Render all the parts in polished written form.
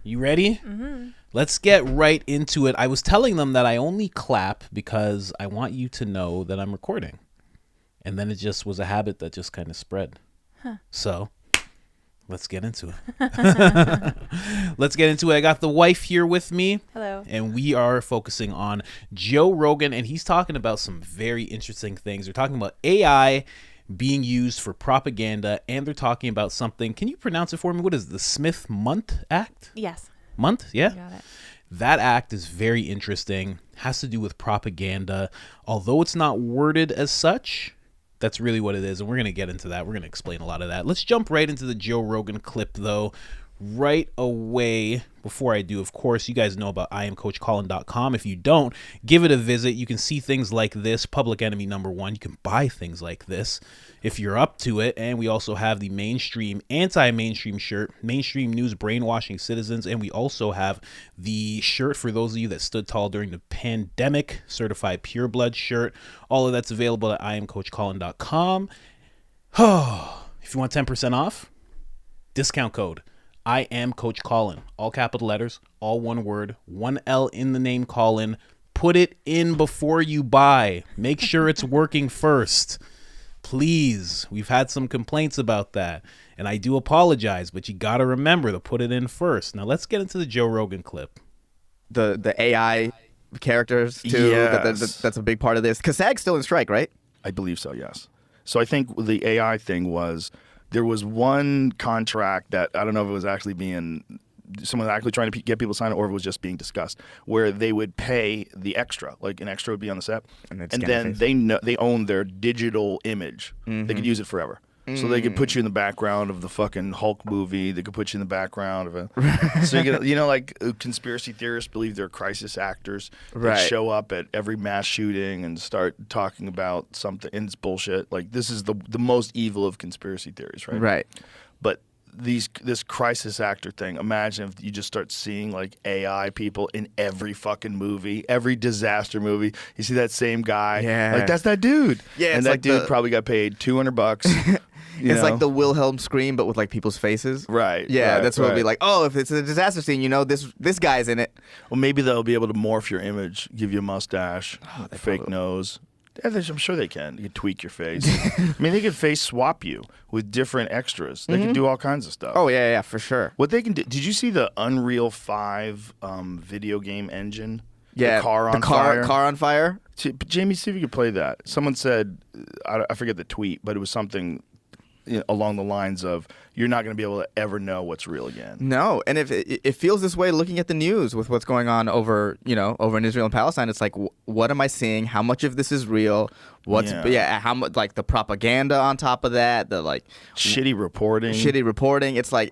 You ready? Mm-hmm. Let's get right into it. I was telling them that I only clap because I want you to know that I'm recording. And then it just was a habit that just kind of spread. Huh. So let's get into it. Let's get into it. I got the wife here with me. Hello. And we are focusing on Joe Rogan. And he's talking about some very interesting things. We're talking about AI being used for propaganda. And they're talking about something. Can you pronounce it for me? What is it, the Smith-Mundt Act? Yes. Month? Yeah. You got it. That act is very interesting. Has to do with propaganda. Although it's not worded as such, that's really what it is. And we're going to get into that. We're going to explain a lot of that. Let's jump right into the Joe Rogan clip, though, right away. Before I do, of course, you guys know about IamCoachColin.com. If you don't, give it a visit. You can see things like this. Public Enemy #1. You can buy things like this if you're up to it. And we also have the mainstream, anti-mainstream shirt, mainstream news brainwashing citizens. And we also have the shirt for those of you that stood tall during the pandemic, certified pure blood shirt. All of that's available at IamCoachColin.com. If you want 10% off, discount code I am Coach Colin. All capital letters, all one word, one L in the name Colin. Put it in before you buy. Make sure it's working first. Please. We've had some complaints about that. And I do apologize, but you got to remember to put it in first. Now let's get into the Joe Rogan clip. The AI characters, too. Yes. That's a big part of this. Because SAG's still in strike, right? I believe so, yes. So I think the AI thing was, there was one contract that, I don't know if it was actually someone actually trying to get people to sign it, or if it was just being discussed, where they would pay the extra, like an extra would be on the set, and then they own their digital image. Mm-hmm. They could use it forever. So they could put you in the background of the fucking Hulk movie. They could put you in the background of a... So you know, like conspiracy theorists believe they're crisis actors. They show up at every mass shooting and start talking about something, and it's bullshit. Like, this is the most evil of conspiracy theories, right? Right. But this crisis actor thing, imagine if you just start seeing like AI people in every fucking movie, every disaster movie. You see that same guy, like, that's that dude. Yeah, and that like dude probably got paid $200. It's like the Wilhelm scream, but with like people's faces. Right. Yeah, right, that's what it'll be like. Oh, if it's a disaster scene, you know, this guy's in it. Well, maybe they'll be able to morph your image, give you a mustache, fake nose. Yeah, I'm sure they can. You can tweak your face. I mean, they could face swap you with different extras. They can do all kinds of stuff. Oh, yeah, for sure. What they can do. Did you see the Unreal 5 video game engine? Yeah, the car on fire. Car on fire? Jamie, see if you could play that. Someone said, I forget the tweet, but it was something along the lines of, you're not going to be able to ever know what's real again. No, and if it feels this way looking at the news with what's going on over in Israel and Palestine, it's like, what am I seeing? How much of this is real? How much, like, the propaganda on top of that, the like shitty reporting. It's like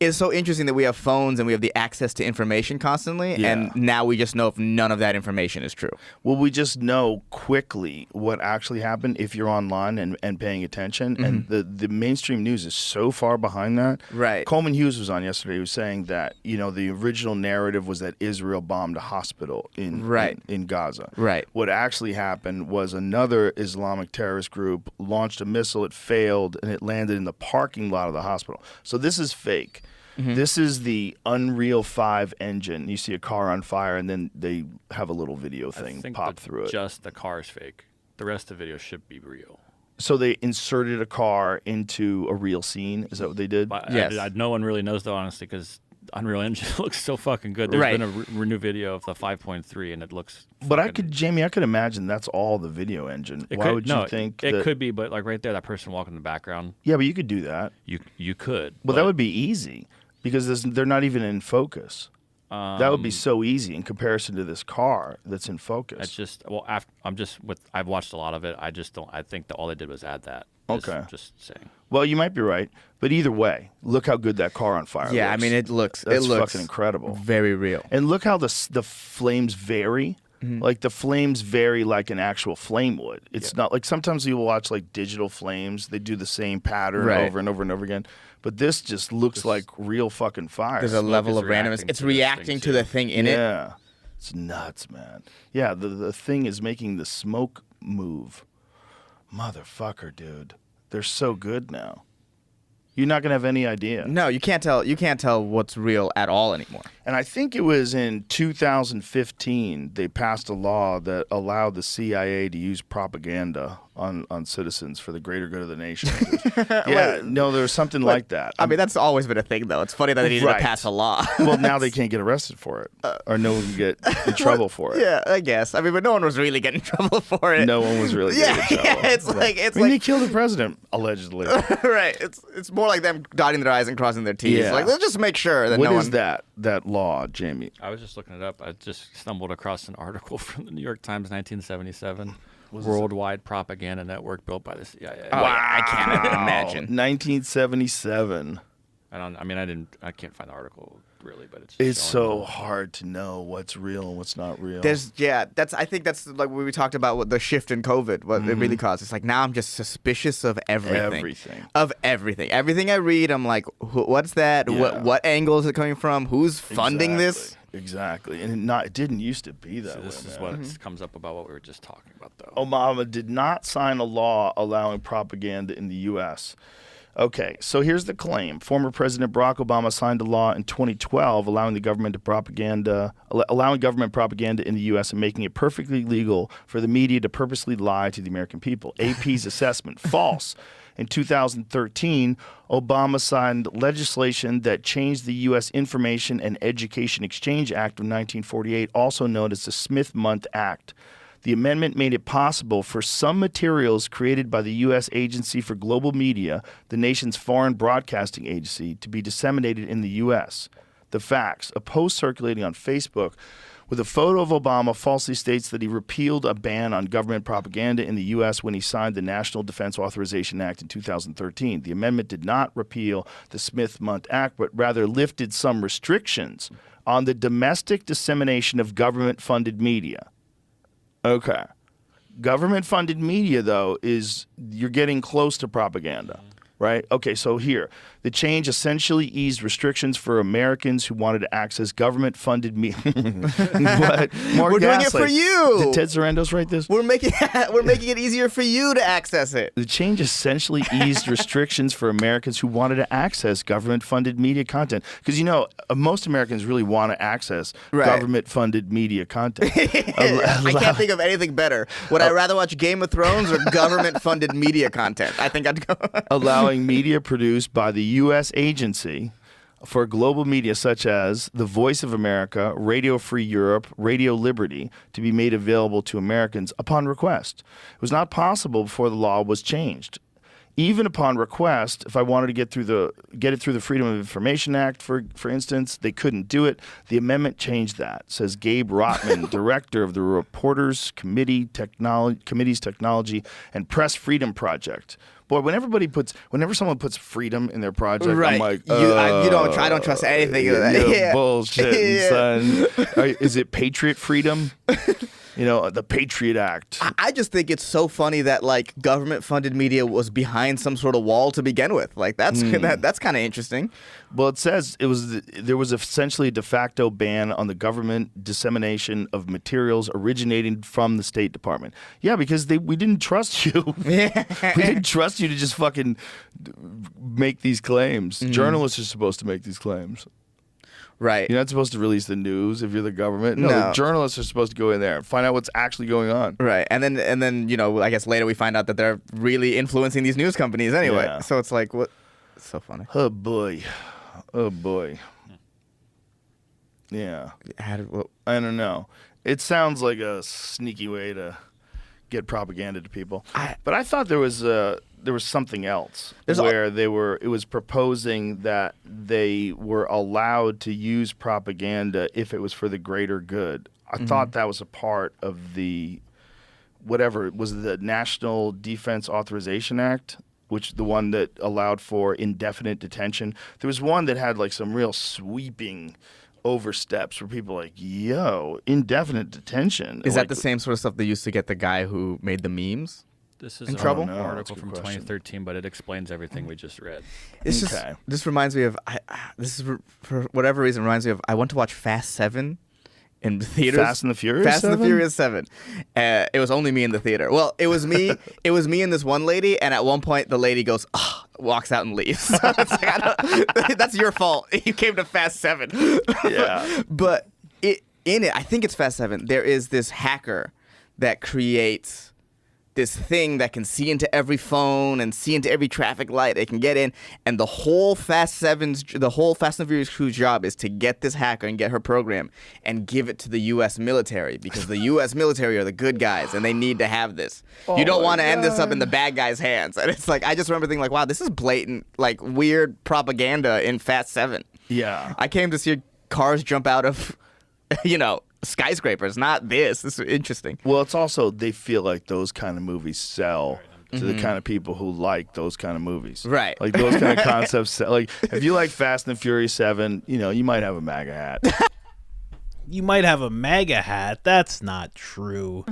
it's so interesting that we have phones and we have the access to information constantly, and now we just know if none of that information is true. Well, we just know quickly what actually happened if you're online and paying attention, and the mainstream news is so far behind that. Right. Coleman Hughes was on yesterday. He was saying that the original narrative was that Israel bombed a hospital in Gaza. Right. What actually happened was another Islamic terrorist group launched a missile. It failed, and it landed in the parking lot of the hospital. So this is fake. Mm-hmm. This is the Unreal 5 engine. You see a car on fire, and then they have a little video thing pop through it. Just the car is fake. The rest of the video should be real. So they inserted a car into a real scene? Is that what they did? Yes. No one really knows, though, honestly, because Unreal Engine looks so fucking good. There's been a new video of the 5.3, and it looks But Jamie, I could imagine that's all the video engine. Why would you think it could be, but like right there, that person walking in the background. Yeah, but you could do that. You could. Well, that would be easy because they're not even in focus. That would be so easy in comparison to this car that's in focus. I've watched a lot of it. I just don't. I think that all they did was add that. Okay. Just saying. Well, you might be right, but either way, look how good that car on fire looks. Yeah, I mean, it looks fucking incredible. Very real. And look how the flames vary. Mm-hmm. Like the flames vary like an actual flame would. It's not like sometimes you will watch like digital flames. They do the same pattern over and over and over again. But this just looks like real fucking fire. There's a level of randomness. It's reacting to the thing in it. Yeah. It's nuts, man. Yeah, the thing is making the smoke move. Motherfucker, dude. They're so good now. You're not going to have any idea. No, you can't tell. You can't tell what's real at all anymore. And I think it was in 2015 they passed a law that allowed the CIA to use propaganda on citizens for the greater good of the nation. Yeah, no, there was something like that. I mean, that's always been a thing, though. It's funny that they needed to pass a law. Well, now they can't get arrested for it, or no one can get in trouble for it. Yeah, I guess. I mean, but no one was really getting in trouble for it. No one was really getting in trouble. Yeah, it's like they killed the president allegedly. Right. It's more like them dotting their I's and crossing their T's. Yeah. Like, let's just make sure that What no is one. that law, Jamie? I was just looking it up. I just stumbled across an article from the New York Times, 1977. Worldwide propaganda network built by the CIA. Oh, yeah, I can't imagine. 1977. I can't find the article really, but it's so hard to know what's real and what's not real. I think that's like what we talked about with the shift in COVID, what it really caused. It's like now I'm just suspicious of everything. Of everything. Everything I read, I'm like, what's that? Yeah. What angle is it coming from? Who's funding this? Exactly. And it didn't used to be that way. This is what comes up about what we were just talking about, though. Obama did not sign a law allowing propaganda in the U.S. Okay, so here's the claim. Former President Barack Obama signed a law in 2012 allowing government propaganda in the U.S. and making it perfectly legal for the media to purposely lie to the American people. AP's assessment, false. In 2013, Obama signed legislation that changed the U.S. Information and Education Exchange Act of 1948, also known as the Smith-Mundt Act. The amendment made it possible for some materials created by the U.S. Agency for Global Media, the nation's foreign broadcasting agency, to be disseminated in the U.S. The facts: a post circulating on Facebook with a photo of Obama falsely states that he repealed a ban on government propaganda in the U.S. when he signed the National Defense Authorization Act in 2013. The amendment did not repeal the Smith-Mundt Act, but rather lifted some restrictions on the domestic dissemination of government-funded media. Okay. Government-funded media, though, you're getting close to propaganda, right? Okay, so here. The change essentially eased restrictions for Americans who wanted to access government-funded media. We're doing it for you. Did Ted Sarandos write this? We're making it easier for you to access it. The change essentially eased restrictions for Americans who wanted to access government-funded media content. Because, most Americans really want to access government-funded media content. I can't think of anything better. Would I rather watch Game of Thrones or government-funded media content? I think I'd go. Allowing media produced by the U.S. Agency for Global Media, such as the Voice of America, Radio Free Europe, Radio Liberty, to be made available to Americans upon request. It was not possible before the law was changed. Even upon request, if I wanted to get it through the Freedom of Information Act, for instance, they couldn't do it. The amendment changed that, says Gabe Rotman, director of the Reporters Committee's Technology and Press Freedom Project. Boy, whenever someone puts freedom in their project, I'm like, I don't trust anything of that. Yeah. Bullshit, son. Is it Patriot Freedom? The Patriot Act. I just think it's so funny that government-funded media was behind some sort of wall to begin with. That's that's kind of interesting. Well, it says there was essentially a de facto ban on the government dissemination of materials originating from the State Department. Yeah, because we didn't trust you. Yeah. We didn't trust you to just fucking make these claims. Journalists are supposed to make these claims. Right. You're not supposed to release the news if you're the government. No. Journalists are supposed to go in there and find out what's actually going on. Right. And then I guess later we find out that they're really influencing these news companies anyway. Yeah. So it's like, what? It's so funny. Oh boy. Yeah. I don't know. It sounds like a sneaky way to get propaganda to people. But I thought there was something else where it was proposing that they were allowed to use propaganda if it was for the greater good. I thought that was a part of the National Defense Authorization Act, which the one that allowed for indefinite detention. There was one that had some real sweeping oversteps where people are like, yo, indefinite detention. Is that the same sort of stuff they used to get the guy who made the memes? This is in trouble? An article from 2013, but it explains everything we just read. This reminds me of, for whatever reason, I went to watch Fast 7 in theaters. Fast and the Furious. Fast 7? and the Furious 7. It was only me in the theater. Well, it was me. It was me and this one lady. And at one point, the lady goes, "Ugh," walks out and leaves. So it's like, that's your fault. You came to Fast 7. Yeah. But in it, I think it's Fast 7. There is this hacker that creates this thing that can see into every phone and see into every traffic light. It can get in, and the whole Fast and Furious crew's job is to get this hacker and get her program and give it to the U.S. military, because the U.S. military are the good guys and they need to have this. You don't want to end this up in the bad guys' hands. And it's like, I just remember thinking like, wow, this is blatant, like weird propaganda in Fast 7. Yeah. I came to see cars jump out of, skyscrapers, not this. This is interesting. Well, it's also they feel like those kind of movies sell to the kind of people who like those kind of movies. Right. Like those kind of concepts. Like if you like Fast and Furious 7, you might have a MAGA hat. You might have a MAGA hat. That's not true.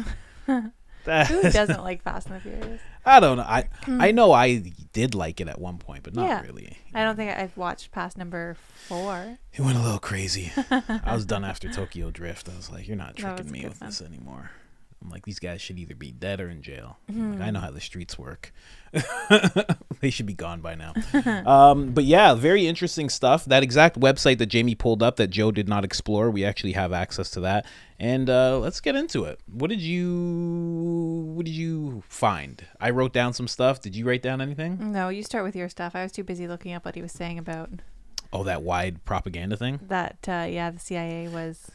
Who doesn't like Fast and the Furious? I don't know. I know I did like it at one point, but not really. I don't think I've watched past number 4. It went a little crazy. I was done after Tokyo Drift. I was like, you're not That was tricking a me good with one. this anymore. I'm like, these guys should either be dead or in jail. I'm like, I know how the streets work. They should be gone by now. But yeah, very interesting stuff. That exact website that Jamie pulled up that Joe did not explore, we actually have access to that. And let's get into it. What did you find? I wrote down some stuff. Did you write down anything? No, you start with your stuff. I was too busy looking up what he was saying about Oh, that wide propaganda thing? that. The CIA was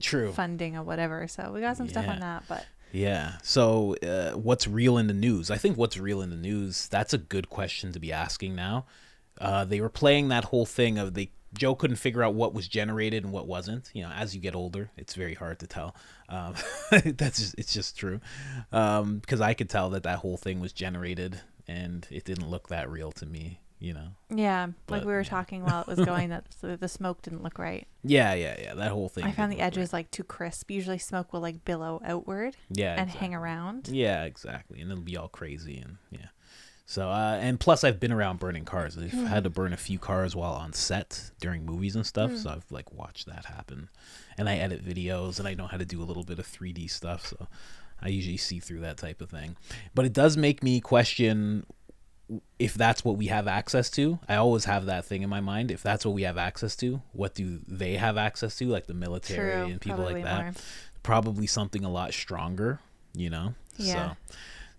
True. funding or whatever. So we got some stuff on that, but. Yeah. So what's real in the news? I think what's real in the news, that's a good question to be asking now. They were playing that whole thing of Joe couldn't figure out what was generated and what wasn't. As you get older, it's very hard to tell. It's just true. Because I could tell that whole thing was generated and it didn't look that real to me. Yeah, But, like we were talking while it was going, that the smoke didn't look right. Yeah. That whole thing. I found the didn't look edges like too crisp. Usually smoke will like billow outward Yeah, and exactly. hang around. Yeah, exactly. And it'll be all crazy and yeah. So and plus I've been around burning cars. I've had to burn a few cars while on set during movies and stuff. So I've like watched that happen. And I edit videos and I know how to do a little bit of 3D stuff. So I usually see through that type of thing. But it does make me question if that's what we have access to. I always have that thing in my mind. If that's what we have access to, what do they have access to? Like the military True, and people probably like that. more. Probably something a lot stronger, Yeah. So,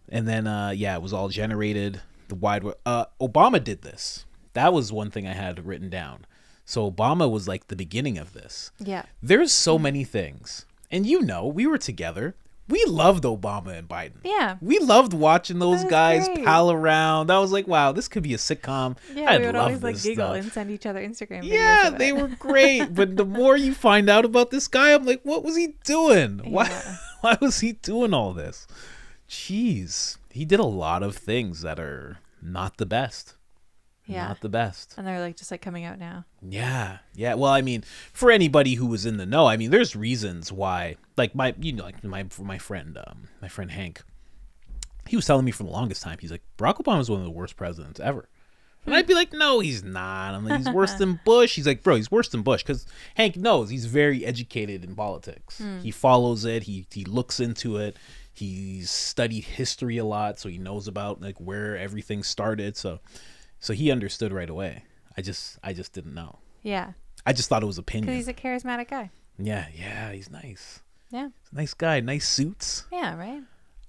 and then it was all generated. Obama did this. That was one thing I had written down. So Obama was like the beginning of this. Yeah. There's so many things, and we were together. We loved Obama and Biden. Yeah. We loved watching those That was guys great. pal around. I was like, wow, this could be a sitcom. Yeah, I'd we would love always like this giggle stuff. and send each other Instagram videos. Yeah, of it. they were great. But the more you find out about this guy, I'm like, what was he doing? Yeah. Why was he doing all this? Jeez. He did a lot of things that are not the best. Yeah. Not the best. And they're like just like coming out now. Yeah. Well, I mean, for anybody who was in the know, I mean, there's reasons why. Like my friend Hank, he was telling me for the longest time, he's like, Barack Obama is one of the worst presidents ever. And I'd be like, no, he's not. I'm like, he's worse than Bush. He's like, bro, he's worse than Bush, because Hank knows he's very educated in politics. He follows it. He looks into it. He's studied history a lot, so he knows about like where everything started. So he understood right away. I just didn't know. Yeah. I just thought it was Because opinion. he's a charismatic guy. Yeah, he's nice. Yeah. He's a nice guy, nice suits. Yeah, right?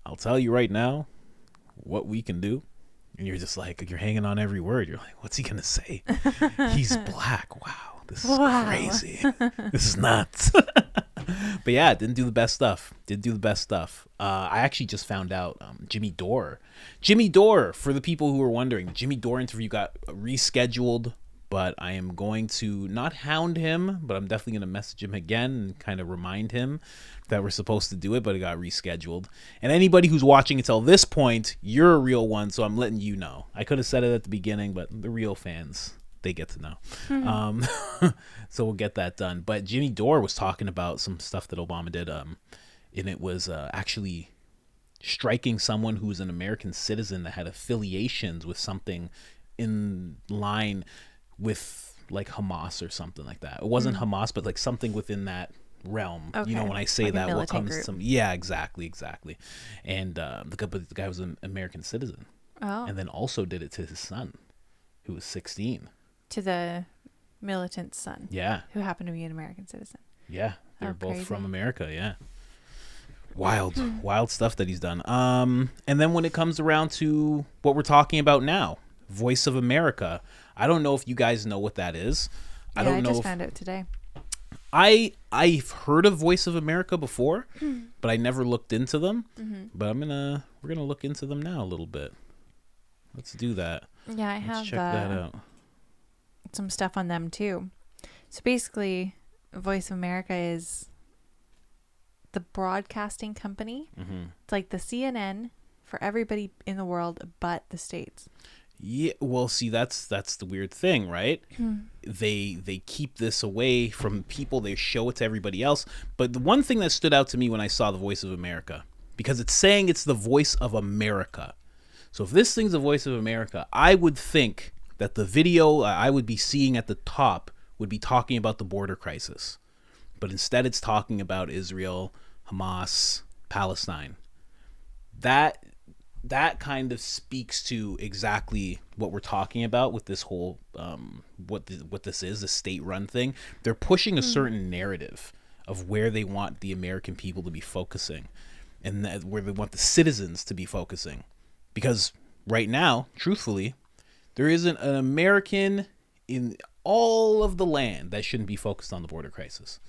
I'll tell you right now what we can do. And you're just like, you're hanging on every word. You're like, what's he going to say? He's black. Wow. This is crazy. This is nuts. But yeah, didn't do the best stuff. I actually just found out Jimmy Dore, for the people who were wondering, Jimmy Dore interview got rescheduled, but I am going to not hound him, but I'm definitely going to message him again and kind of remind him that we're supposed to do it, but it got rescheduled. And anybody who's watching until this point, you're a real one, so I'm letting you know. I could have said it at the beginning, but the real fans, they get to know. So we'll get that done. But Jimmy Dore was talking about some stuff that Obama did, and it was actually striking someone who was an American citizen that had affiliations with something in line with like Hamas or something like that. It wasn't Hamas, but like something within that realm. Okay. You know, when I say Like a that, what militant comes group. to yeah, exactly. And the guy was an American citizen, Oh, and then also did it to his son, who was 16. to the militant's son, Yeah, who happened to be an American citizen. yeah, they're Oh, both crazy. from America. Yeah, wild stuff that he's done. And then when it comes around to what we're talking about now, Voice of America. I don't know if you guys know what that is. Yeah, I don't know just if found out today. I've heard of Voice of America before, but I never looked into them. But we're gonna look into them now a little bit. Let's do that. Yeah, I Let's have check that out. some stuff on them too. So basically, Voice of America is the broadcasting company. It's like the CNN for everybody in the world but the States. Yeah, well, see, that's the weird thing, right? They keep this away from people. They show it to everybody else. But the one thing that stood out to me when I saw the Voice of America, because it's saying it's the Voice of America. So if this thing's the Voice of America, I would think that the video I would be seeing at the top would be talking about the border crisis. But instead it's talking about Israel, Hamas, Palestine. That kind of speaks to exactly what we're talking about with this whole what this is, a state-run thing. They're pushing a certain narrative of where they want the American people to be focusing, and where they want the citizens to be focusing. Because right now, truthfully, there isn't an American in all of the land that shouldn't be focused on the border crisis.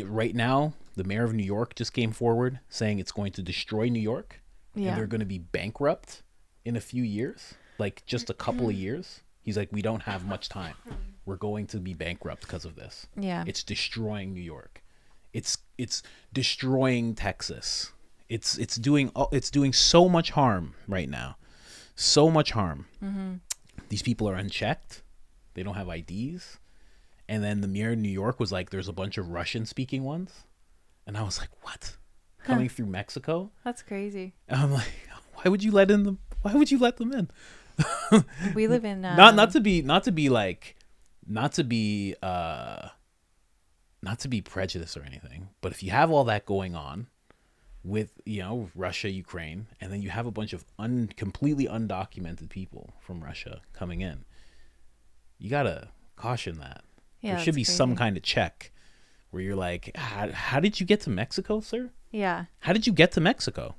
Right now, the mayor of New York just came forward saying it's going to destroy New York. Yeah. And they're going to be bankrupt in a few years, like just a couple of years. He's like, we don't have much time. We're going to be bankrupt because of this. Yeah. It's destroying New York. It's destroying Texas. It's doing so much harm right now. So much harm. These people are unchecked. They don't have IDs. And then the mayor of New York was like, there's a bunch of Russian speaking ones. And I was like, what? Coming through Mexico? That's crazy. And I'm like, why would you let them in? We live in not to be prejudiced or anything, but if you have all that going on with, Russia, Ukraine, and then you have a bunch of completely undocumented people from Russia coming in, you gotta caution that. Yeah, there should be that's some crazy. kind of check where you're like, how did you get to Mexico, sir? Yeah. How did you get to Mexico?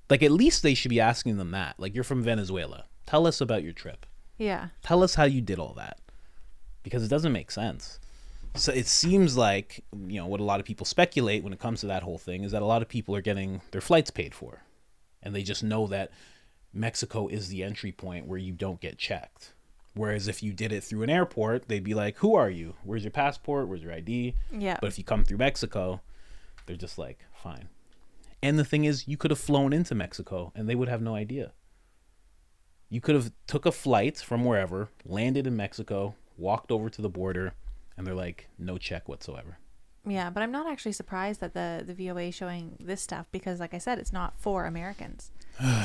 Like, at least they should be asking them that. Like, you're from Venezuela. Tell us about your trip. Yeah. Tell us how you did all that. Because it doesn't make sense. So it seems like, what a lot of people speculate when it comes to that whole thing is that a lot of people are getting their flights paid for. And they just know that Mexico is the entry point where you don't get checked. Whereas if you did it through an airport, they'd be like, who are you? Where's your passport? Where's your ID? Yeah. But if you come through Mexico, they're just like, fine. And the thing is, you could have flown into Mexico and they would have no idea. You could have took a flight from wherever, landed in Mexico, walked over to the border, and they're like, no check whatsoever. Yeah, but I'm not actually surprised that the VOA is showing this stuff because, like I said, it's not for Americans.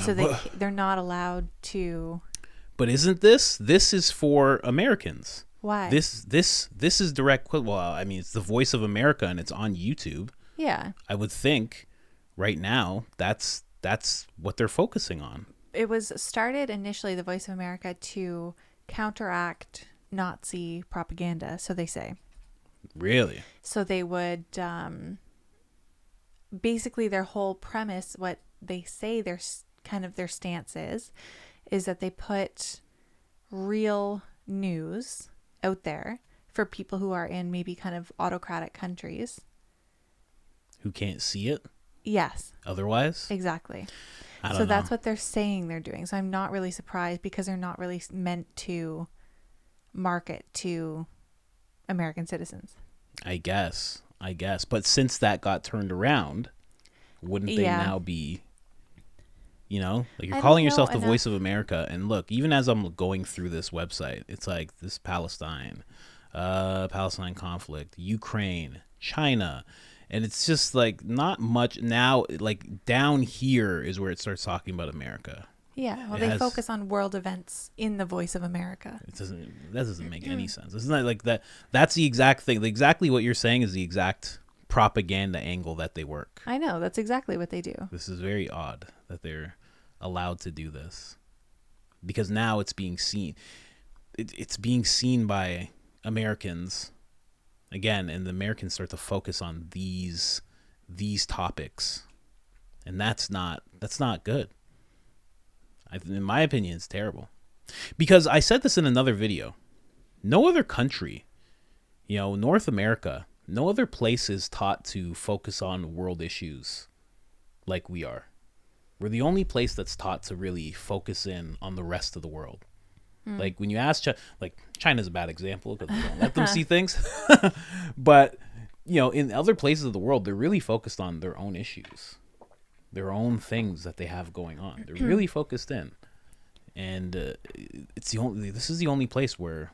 So they're not allowed to. But isn't this is for Americans? Why? This is direct. Well, I mean, it's the Voice of America and it's on YouTube. Yeah. I would think right now that's what they're focusing on. It was started initially, the Voice of America, to counteract Nazi propaganda, so they say. Really? So they would basically, their whole premise, what they say their stance is that they put real news out there for people who are in maybe kind of autocratic countries. Who can't see it Yes, otherwise? exactly. I don't So know. that's what they're saying they're doing. So I'm not really surprised because they're not really meant to market to American citizens. I guess. But since that got turned around, wouldn't they Yeah. now be, like you're I calling don't know yourself the enough. Voice of America. And look, even as I'm going through this website, it's like this Palestine conflict, Ukraine, China. And it's just like not much now. Like down here is where it starts talking about America. Yeah, well, It they has- focus on world events in the Voice of America. That doesn't make any sense. It's not like that. That's the exact thing. Exactly what you're saying is the exact propaganda angle that they work. I know. That's exactly what they do. This is very odd that they're allowed to do this, because now it's being seen. It's being seen by Americans again, and the Americans start to focus on these topics, and that's not good. In my opinion, it's terrible. Because I said this in another video. No other country, North America, no other place is taught to focus on world issues like we are. We're the only place that's taught to really focus in on the rest of the world. Like when you ask, China's a bad example because we don't let them see things. But, in other places of the world, they're really focused on their own issues, their own things that they have going on. They're really focused in. And this is the only place where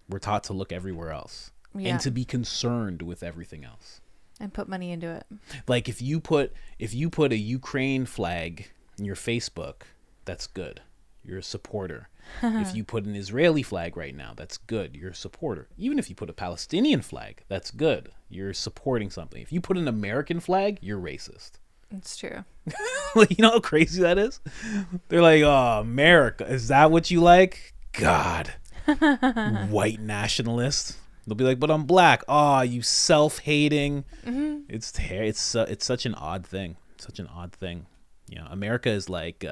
we're taught to look everywhere else and to be concerned with everything else. And put money into it. Like if you put a Ukraine flag in your Facebook, that's good. You're a supporter. If you put an Israeli flag right now, that's good. You're a supporter. Even if you put a Palestinian flag, that's good. You're supporting something. If you put an American flag, you're racist. It's true. Like, you know how crazy that is? They're like, oh, America, is that what you like? God. White nationalist. They'll be like, but I'm black. Oh, you self-hating. Mm-hmm. It's such an odd thing. Such an odd thing. America is like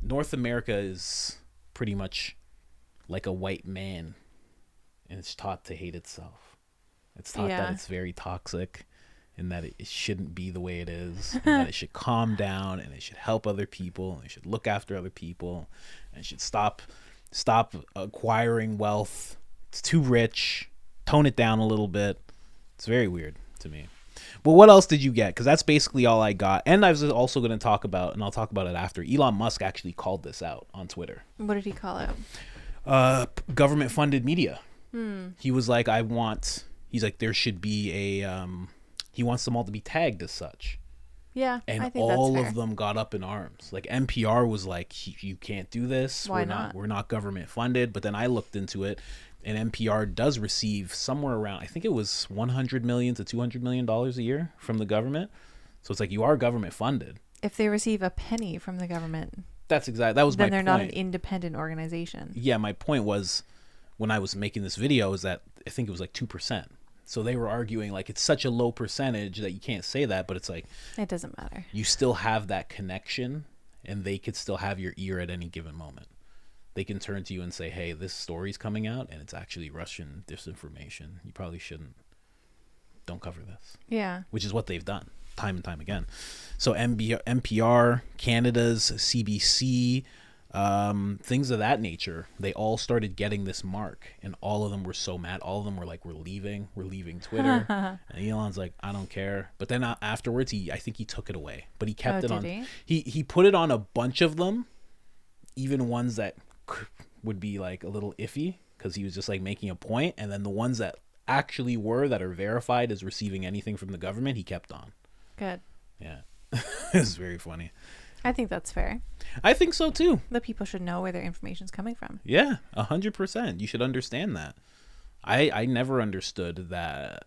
North America is pretty much like a white man, and it's taught to hate itself. It's taught that it's very toxic, and that it shouldn't be the way it is, and that it should calm down, and it should help other people, and it should look after other people, and it should stop acquiring wealth. It's too rich. Tone it down a little bit. It's very weird to me. But what else did you get? Because that's basically all I got. And I was also going to talk about, and I'll talk about it after, Elon Musk actually called this out on Twitter. What did he call it? Government-funded media. He was like, there should be he wants them all to be tagged as such. Yeah, and I think all that's fair. of them got up in arms. Like NPR was like, you can't do this. Why not? We're not government funded. But then I looked into it, and NPR does receive somewhere around, I think it was $100 million to $200 million a year from the government. So it's like, you are government funded. If they receive a penny from the government, that was my point. Then they're not an independent organization. Yeah, my point was, when I was making this video, is that I think it was like 2%. So they were arguing like it's such a low percentage that you can't say that, but it's like, it doesn't matter. You still have that connection, and they could still have your ear at any given moment. They can turn to you and say, hey, this story's coming out and it's actually Russian disinformation. You probably shouldn't. Don't cover this. Yeah. Which is what they've done time and time again. So NPR, Canada's CBC, things of that nature, they all started getting this mark, and all of them were so mad. All of them were like, we're leaving Twitter. And Elon's like, I don't care. But then afterwards, I think he took it away, but he kept it on. He put it on a bunch of them, even ones that would be like a little iffy, because he was just like making a point, and then the ones that actually that are verified as receiving anything from the government, he kept on. Good. Yeah. It's very funny. I think that's fair. I think so too. The people should know where their information's coming from. Yeah, 100%. You should understand that. I never understood that,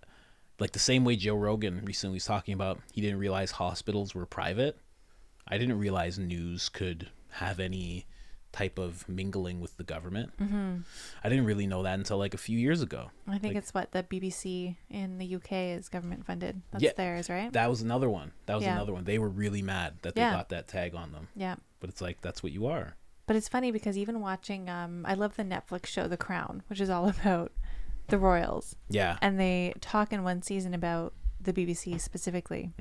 like the same way Joe Rogan recently was talking about, he didn't realize hospitals were private. I didn't realize news could have any type of mingling with the government. Mm-hmm. I didn't really know that until like a few years ago. I think it's what the BBC in the UK is government funded. That's theirs, right? That was another one. Another one. They were really mad that they got that tag on them. Yeah. But it's like, that's what you are. But it's funny because even watching, I love the Netflix show The Crown, which is all about the royals. Yeah. And they talk in one season about the BBC specifically,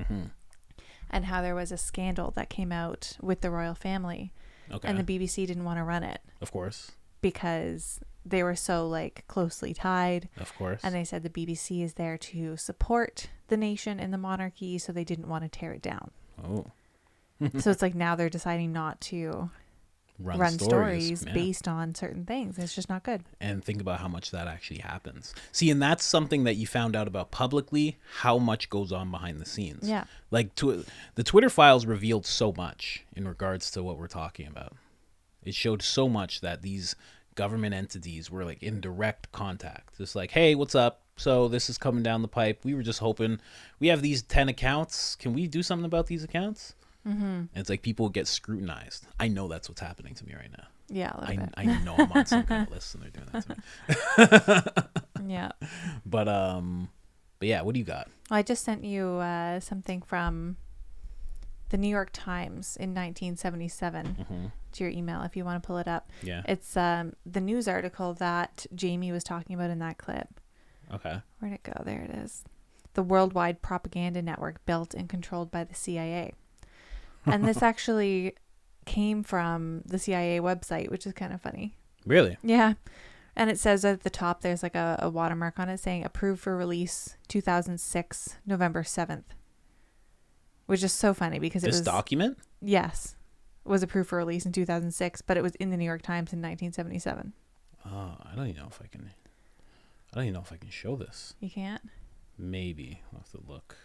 and how there was a scandal that came out with the royal family. Okay. And the BBC didn't want to run it. Of course. Because they were so like closely tied. Of course. And they said the BBC is there to support the nation and the monarchy, so they didn't want to tear it down. Oh. So it's like now they're deciding not to run stories based on certain things. It's just not good. And think about how much that actually happens. See, and that's something that you found out about publicly, how much goes on behind the scenes. Yeah. Like the Twitter files revealed so much in regards to what we're talking about. It showed so much that these government entities were like in direct contact. Just like, hey, what's up? So this is coming down the pipe. We were just hoping. We have these 10 accounts. Can we do something about these accounts? Mm-hmm. And it's like people get scrutinized. I know that's what's happening to me right now. Yeah, a little bit. I know I'm on some kind of list and they're doing that to me. Yeah. But yeah, what do you got? Well, I just sent you something from the New York Times in 1977 to your email if you want to pull it up. Yeah. It's the news article that Jamie was talking about in that clip. Okay. Where'd it go? There it is. The worldwide propaganda network built and controlled by the CIA. And this actually came from the CIA website, which is kind of funny. Really? Yeah. And it says at the top, there's like a watermark on it saying approved for release 2006, November 7th. Which is so funny because this document? Yes. Was approved for release in 2006, but it was in the New York Times in 1977. Oh, I don't even know if I can show this. You can't? Maybe. I'll have to look.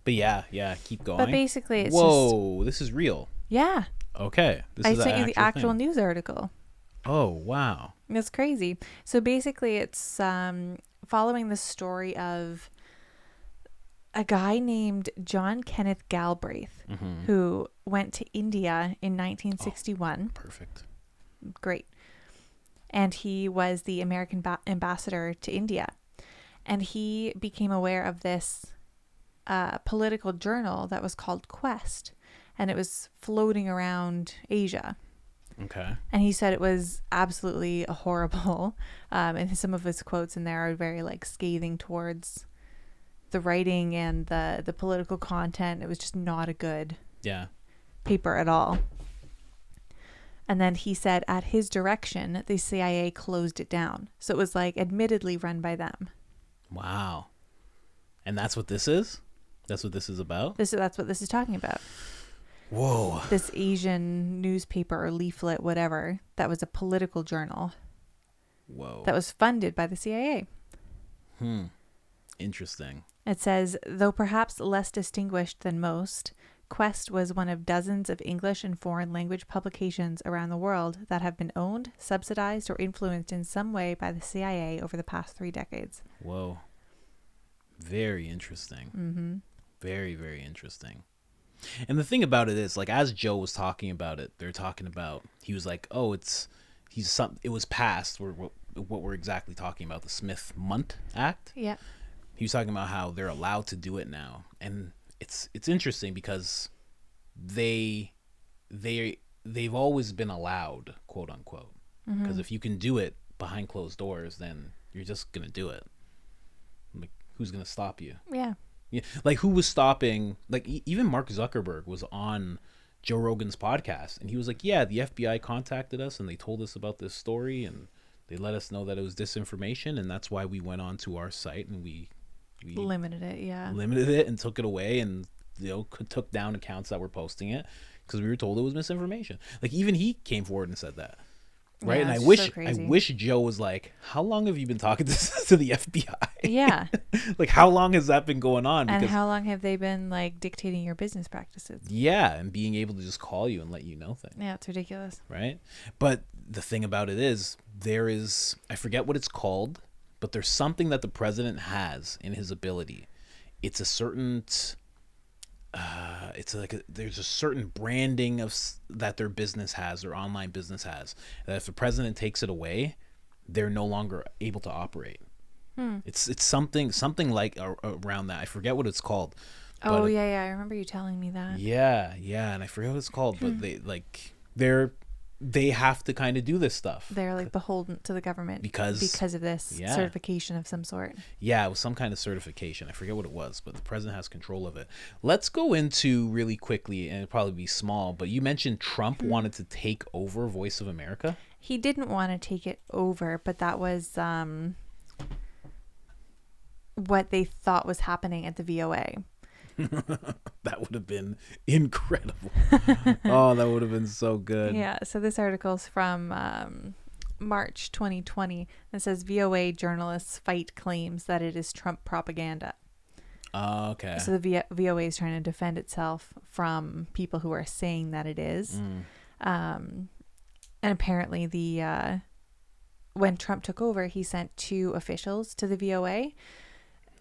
But yeah, keep going. But basically it's Whoa, this is real. Yeah. Okay. I sent you the actual news article. Oh, wow. That's crazy. So basically it's following the story of a guy named John Kenneth Galbraith who went to India in 1961. Oh, perfect. Great. And he was the American ambassador to India. And he became aware of this political journal that was called Quest. And it was floating around Asia. Okay. And he said it was absolutely horrible. And some of his quotes in there are very like scathing towards the writing and the political content. It was just not a good paper at all. And then he said at his direction, the CIA closed it down. So it was like admittedly run by them. Wow. And that's what this is? That's what this is about? That's what this is talking about. Whoa. This Asian newspaper or leaflet, whatever, that was a political journal. Whoa. That was funded by the CIA. Interesting. It says, though perhaps less distinguished than most, Quest was one of dozens of English and foreign language publications around the world that have been owned, subsidized, or influenced in some way by the CIA over the past 3 decades. Whoa. Very interesting. Mm-hmm. Very, very interesting. And the thing about it is, like, as Joe was talking about it, they're talking about, he was like, oh, it was passed, what we're exactly talking about, the Smith-Mundt Act. Yeah. He was talking about how they're allowed to do it now. And it's interesting because they've always been allowed, quote unquote. Because if you can do it behind closed doors, then you're just going to do it. Like, who's going to stop you? Yeah. Yeah, like who was stopping? Like even Mark Zuckerberg was on Joe Rogan's podcast, and he was like, "Yeah, the FBI contacted us and they told us about this story, and they let us know that it was disinformation, and that's why we went on to our site and we limited it, yeah, limited it and took it away, and took down accounts that were posting it because we were told it was misinformation." Like even he came forward and said that. Right. Yeah, and I wish Joe was like, how long have you been talking to the FBI? Yeah. Like, how long has that been going on? And how long have they been like dictating your business practices? Yeah. And being able to just call you and let you know things. Yeah. It's ridiculous. Right. But the thing about it is I forget what it's called, but there's something that the president has in his ability. It's a certain, there's a certain branding that their business has, their online business has, that if the president takes it away, they're no longer able to operate. It's something like around that. I forget what it's called. Oh yeah, I remember you telling me that. Yeah, and I forget what it's called, but they have to kind of do this stuff. They're like beholden to the government because of this certification of some sort. Yeah, it was some kind of certification. I forget what it was, but the president has control of it. Let's go into really quickly, and it'll probably be small, but you mentioned Trump wanted to take over Voice of America. He didn't want to take it over, but that was what they thought was happening at the VOA. That would have been incredible. Oh, that would have been so good. Yeah, so this article's from March 2020. It says VOA journalists fight claims that it is Trump propaganda. Okay. So the VOA is trying to defend itself from people who are saying that it is. And apparently the when Trump took over, he sent 2 officials to the VOA.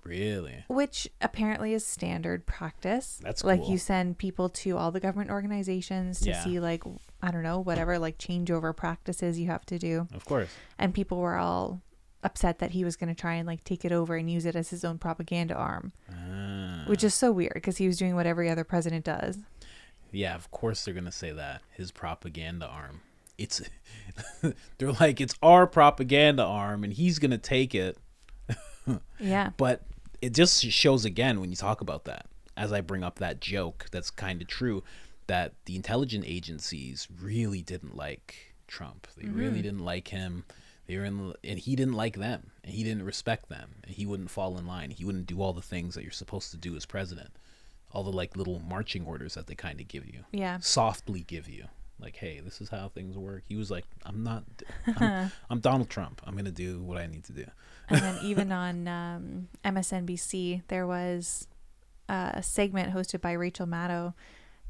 Really? Which apparently is standard practice. That's like cool. you send people to all the government organizations to see like, I don't know, whatever like changeover practices you have to do. Of course. And people were all upset that he was going to try and like take it over and use it as his own propaganda arm, which is so weird because he was doing what every other president does. Yeah, of course they're going to say that. His propaganda arm. It's they're like, it's our propaganda arm and he's going to take it. Yeah. But it just shows again when you talk about that, as I bring up that joke that's kind of true, that the intelligence agencies really didn't like Trump. They really didn't like him. They were and he didn't like them, and he didn't respect them, and he wouldn't fall in line. He wouldn't do all the things that you're supposed to do as president. All the like little marching orders that they kind of give you. Yeah. Softly give you. Like, hey, this is how things work. He was like, I'm Donald Trump. I'm going to do what I need to do. And then even on MSNBC, there was a segment hosted by Rachel Maddow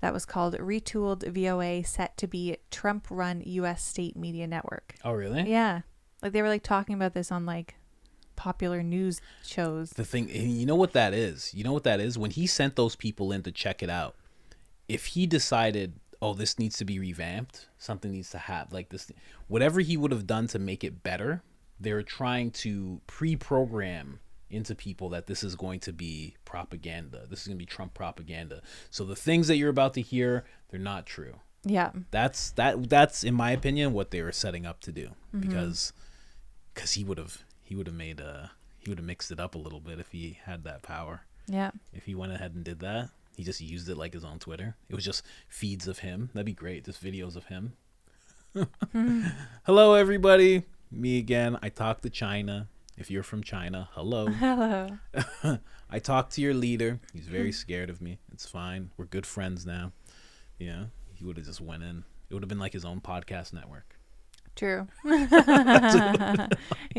that was called Retooled VOA Set to Be Trump-Run U.S. State Media Network. Oh, really? Yeah. Like they were like talking about this on like popular news shows. The thing, you know what that is? You know what that is? When he sent those people in to check it out, if he decided, oh, this needs to be revamped, something needs to have like this, whatever he would have done to make it better, they're trying to pre-program into people that this is going to be propaganda. This is going to be Trump propaganda. So the things that you're about to hear, they're not true. Yeah. That's in my opinion what they were setting up to do, because he would have mixed it up a little bit if he had that power. Yeah. If he went ahead and did that, he just used it like his own Twitter. It was just feeds of him. That'd be great. Just videos of him. Hello, everybody. Me again. I talk to China. If you're from China, hello. Hello. I talked to your leader. He's very scared of me. It's fine. We're good friends now. Yeah. He would have just went in. It would have been like his own podcast network. True. He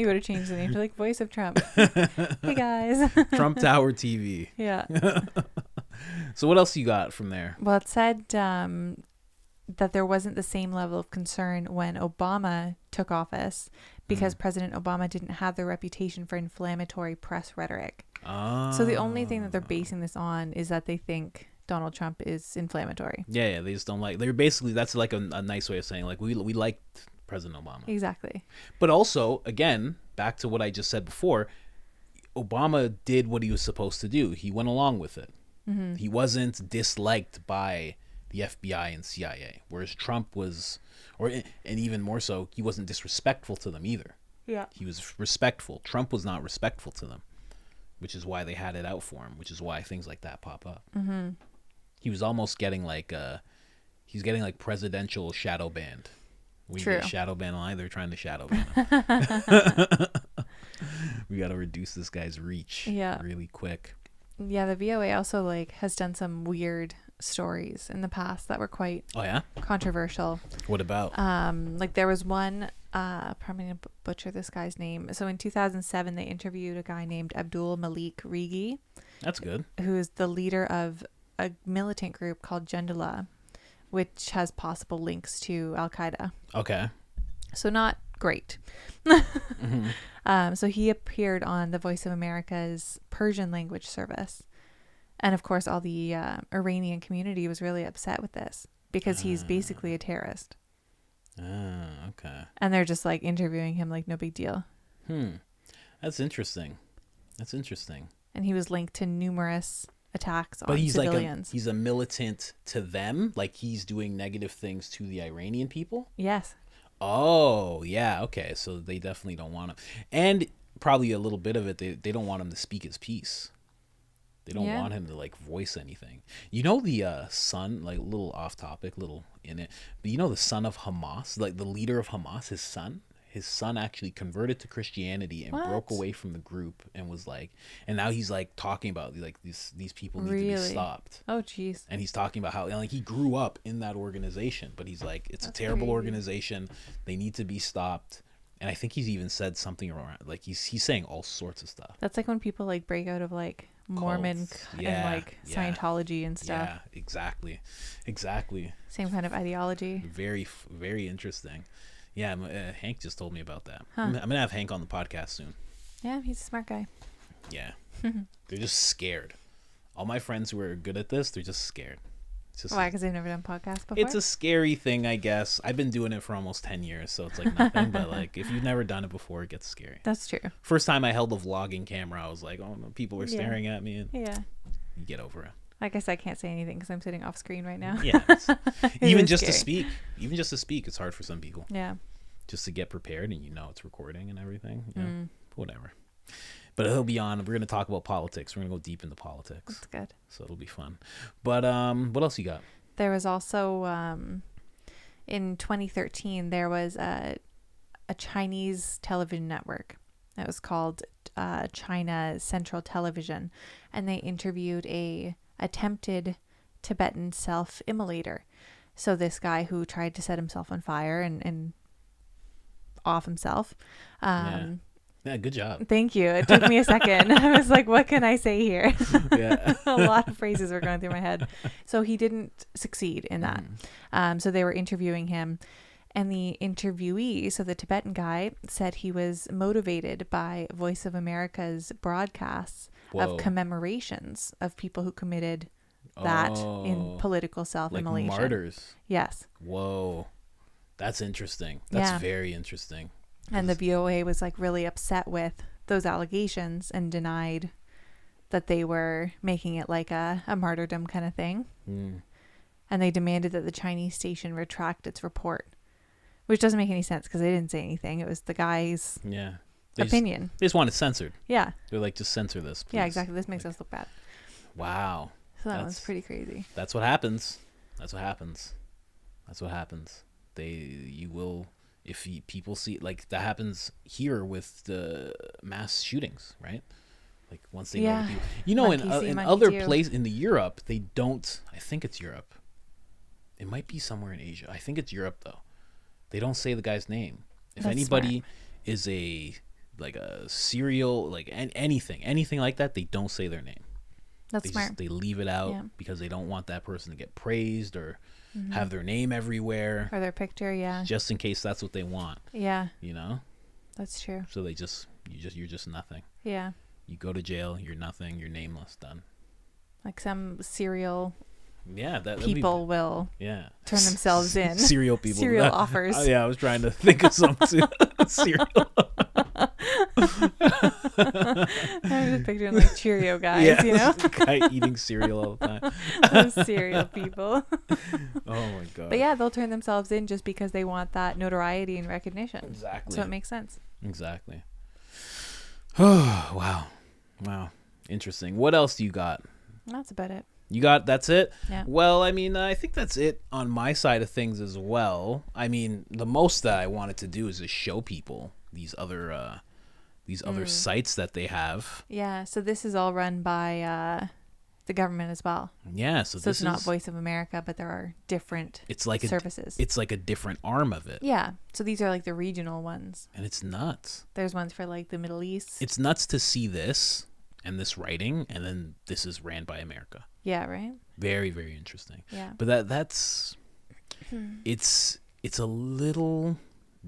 would have changed the name to like Voice of Trump. Hey guys. Trump Tower TV. Yeah. So what else you got from there? Well, it said that there wasn't the same level of concern when Obama took office because President Obama didn't have the reputation for inflammatory press rhetoric. So the only thing that they're basing this on is that they think Donald Trump is inflammatory. Yeah, they just don't like. They're basically, that's like a nice way of saying like we liked President Obama. Exactly. But also, again, back to what I just said before, Obama did what he was supposed to do. He went along with it. He wasn't disliked by the FBI and CIA, whereas Trump was, and even more so, he wasn't disrespectful to them either. Yeah. He was respectful. Trump was not respectful to them, which is why they had it out for him, which is why things like that pop up. He was almost getting like presidential shadow banned. We get shadow ban line, they're trying to shadow ban him. We got to reduce this guy's reach really quick. Yeah, the VOA also like has done some weird stories in the past that were quite controversial. What about? Like there was one, probably gonna butcher this guy's name. So in 2007, they interviewed a guy named Abdul Malik Rigi. That's good. Who is the leader of a militant group called Jundullah, which has possible links to Al Qaeda. Okay. So not great. So he appeared on the Voice of America's Persian language service. And of course, all the Iranian community was really upset with this because he's basically a terrorist. Okay. And they're just like interviewing him like no big deal. That's interesting. And he was linked to numerous attacks on he's civilians. Like he's a militant to them? Like he's doing negative things to the Iranian people? Yes. Oh, yeah. Okay. So they definitely don't want him. And probably a little bit of it, they don't want him to speak his piece. They don't want him to like voice anything. You know, the son, like a little off topic, little in it, but you know, the son of Hamas, like the leader of Hamas, his son actually converted to Christianity and broke away from the group and was like, and now he's like talking about like these people need to be stopped. Oh, jeez. And he's talking about how like he grew up in that organization, but he's like, it's a terrible organization. They need to be stopped. And I think he's even said something around like he's saying all sorts of stuff. That's like when people like break out of like Mormon and like Scientology and stuff. Yeah, exactly. Same kind of ideology. Very, very interesting. Yeah, Hank just told me about that. Huh. I'm gonna have Hank on the podcast soon. Yeah, he's a smart guy. Yeah, they're just scared. All my friends who are good at this, they're just scared. It's just, Why? Because they've never done podcasts before? it's a scary thing, I guess. I've been doing it for almost 10 years, so it's like nothing. But like, if you've never done it before, it gets scary. That's true. First time I held a vlogging camera, I was like, oh no, people are staring at me. And Yeah. you get over it. I guess I can't say anything because I'm sitting off screen right now. Yeah. It even is just scary. to speak, it's hard for some people. Yeah. Just to get prepared, and it's recording and everything. You know, whatever. But he'll be on. We're going to talk about politics. We're going to go deep into politics. That's good. So it'll be fun. But what else you got? There was also in 2013 there was a Chinese television network. It was called China Central Television, and they interviewed a attempted Tibetan self-immolator. So this guy who tried to set himself on fire and off himself. Yeah, good job. Thank you. It took me a second. I was like, what can I say here? Yeah. A lot of phrases were going through my head. So he didn't succeed in that. So they were interviewing him. And the interviewee, so the Tibetan guy, said he was motivated by Voice of America's broadcasts of commemorations of people who committed that in political self-immolation. Like martyrs. Yes. Whoa. That's interesting. That's very interesting. And the VOA was like really upset with those allegations and denied that they were making it like a martyrdom kind of thing. And they demanded that the Chinese station retract its report, which doesn't make any sense because they didn't say anything. It was the guy's opinion. They just want it censored. Yeah. They're like, just censor this, please. Yeah, exactly. This makes us look bad. Wow. So that was pretty crazy. That's what happens. If people see, like, that happens here with the mass shootings, right? Like, once they know the people. You know, in other places, in Europe, they don't, I think it's Europe. It might be somewhere in Asia. I think it's Europe, though. They don't say the guy's name. If anybody is a serial, like, anything like that, they don't say their name. That's smart. They leave it out because they don't want that person to get praised or have their name everywhere. Or their picture, just in case that's what they want. Yeah. You know? That's true. So you're just nothing. Yeah. You go to jail, you're nothing, you're nameless, done. Like some serial people will turn themselves in. Serial people. Serial offers. I was trying to think of something. Serial. I was just picturing like Cheerio guys, you know? Guy eating cereal all the time. Those cereal people. Oh my god. But yeah, they'll turn themselves in just because they want that notoriety and recognition. Exactly. So it makes sense. Exactly. Oh, wow. Interesting. What else do you got? That's about it. That's it? Yeah. Well, I mean, I think that's it on my side of things as well. I mean, the most that I wanted to do is just show people these other sites that they have. Yeah, so this is all run by the government as well. Yeah, so it's not Voice of America, but there are different services. It's like a different arm of it. Yeah, so these are like the regional ones. And it's nuts. There's ones for like the Middle East. It's nuts to see this and this writing, and then this is ran by America. Yeah, right? Very, very interesting. Yeah. But that's it's a little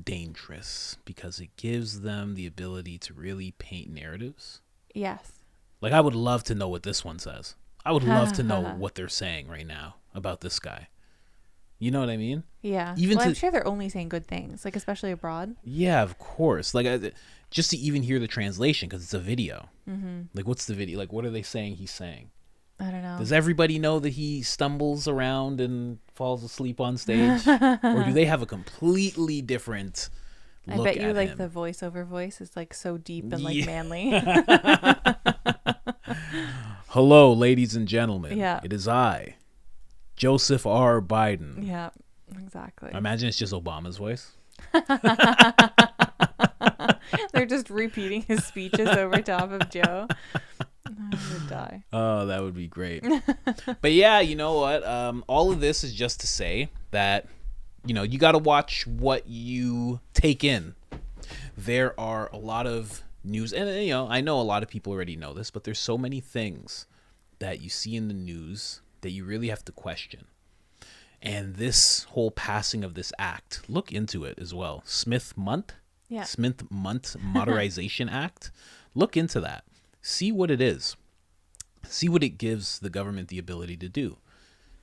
dangerous because it gives them the ability to really paint narratives. Yes. Like, I would love to know what this one says. I would love to know what they're saying right now about this guy. You know what I mean? Yeah. I'm sure they're only saying good things, like especially abroad. Yeah, of course. Like, just to even hear the translation, because it's a video. Like, what's the video? Like, what are they saying he's saying? I don't know. Does everybody know that he stumbles around and falls asleep on stage? Or do they have a completely different look I bet you at like him? the voiceover voice is like so deep and like manly. Hello, ladies and gentlemen. Yeah. It is I, Joseph R. Biden. Yeah, exactly. I imagine it's just Obama's voice. They're just repeating his speeches over top of Joe. I would die. Oh, that would be great. But yeah, you know what? All of this is just to say that, you got to watch what you take in. There are a lot of news, and I know a lot of people already know this, but there's so many things that you see in the news that you really have to question. And this whole passing of this act, look into it as well. Smith-Mundt Modernization Act. Look into that. See what it is. See what it gives the government the ability to do.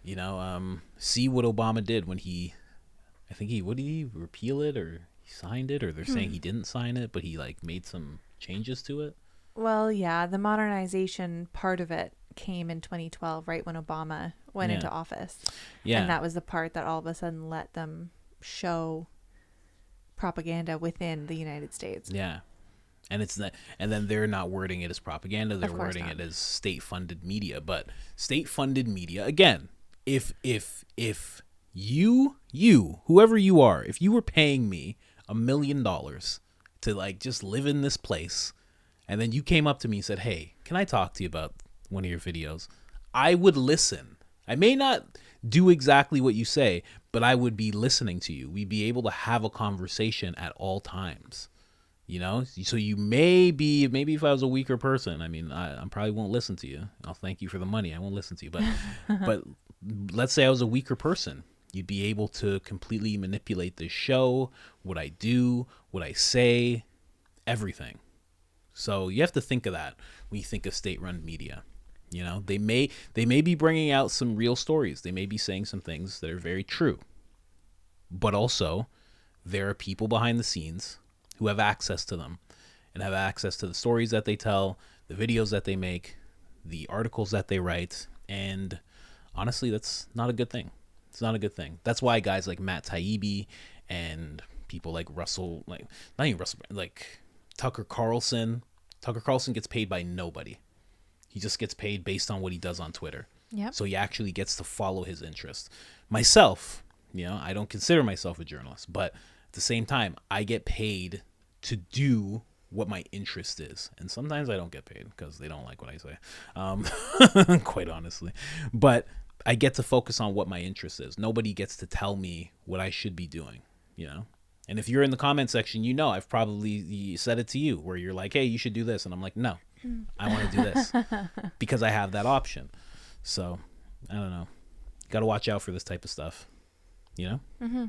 You know, see what Obama did when would he repeal it, or he signed it, or they're saying he didn't sign it, but he like made some changes to it. Well, yeah, the modernization part of it came in 2012, right when Obama went into office. Yeah. And that was the part that all of a sudden let them show propaganda within the United States. Yeah. And then they're not wording it as propaganda, they're wording it as state-funded media. But state-funded media, again, if you, whoever you are, if you were paying me $1 million to like just live in this place, and then you came up to me and said, hey, can I talk to you about one of your videos? I would listen. I may not do exactly what you say, but I would be listening to you. We'd be able to have a conversation at all times, you know? So you maybe if I was a weaker person, I mean, I probably won't listen to you. I'll thank you for the money. I won't listen to you. But let's say I was a weaker person. You'd be able to completely manipulate this show, what I do, what I say, everything. So you have to think of that when you think of state-run media. You know, they may be bringing out some real stories. They may be saying some things that are very true. But also, there are people behind the scenes who have access to them and have access to the stories that they tell, the videos that they make, the articles that they write. And honestly, that's not a good thing. It's not a good thing. That's why guys like Matt Taibbi and people like Tucker Carlson. Tucker Carlson gets paid by nobody. He just gets paid based on what he does on Twitter. Yep. So he actually gets to follow his interest. Myself, you know, I don't consider myself a journalist, but at the same time, I get paid to do what my interest is. And sometimes I don't get paid because they don't like what I say, quite honestly. But I get to focus on what my interest is. Nobody gets to tell me what I should be doing, you know? And if you're in the comment section, you know I've probably said it to you where you're like, hey, you should do this. And I'm like, no, I want to do this because I have that option. So, I don't know. Got to watch out for this type of stuff, you know? Mm-hmm.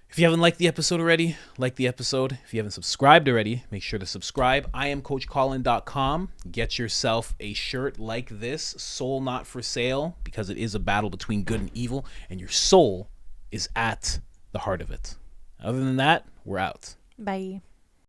If you haven't liked the episode already, like the episode. If you haven't subscribed already, make sure to subscribe. I am CoachColin.com. Get yourself a shirt like this, Soul Not For Sale, because it is a battle between good and evil, and your soul is at the heart of it. Other than that, we're out. Bye.